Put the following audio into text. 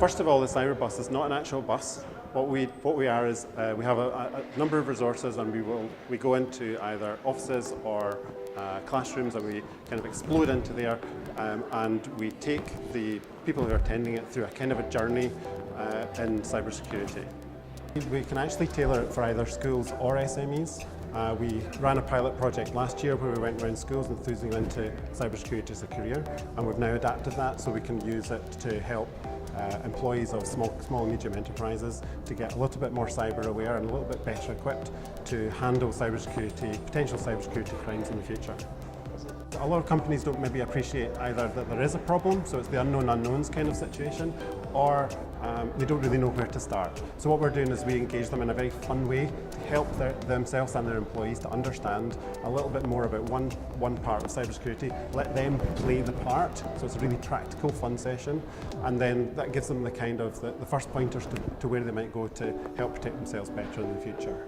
First of all, the cyber bus is not an actual bus. What we are is we have a number of resources, and we go into either offices or classrooms, and we kind of explode into there, and we take the people who are attending it through a kind of a journey in cybersecurity. We can actually tailor it for either schools or SMEs. We ran a pilot project last year where we went around schools enthusing them into cybersecurity as a career, and we've now adapted that so we can use it to help employees of small and medium enterprises to get a little bit more cyber aware and a little bit better equipped to handle potential cybersecurity crimes in the future. A lot of companies don't maybe appreciate either that there is a problem, so it's the unknown unknowns kind of situation, or they don't really know where to start. So what we're doing is we engage them in a very fun way to help themselves and their employees to understand a little bit more about one part of cybersecurity, let them play the part, so it's a really practical, fun session, and then that gives them the kind of the first pointers to where they might go to help protect themselves better in the future.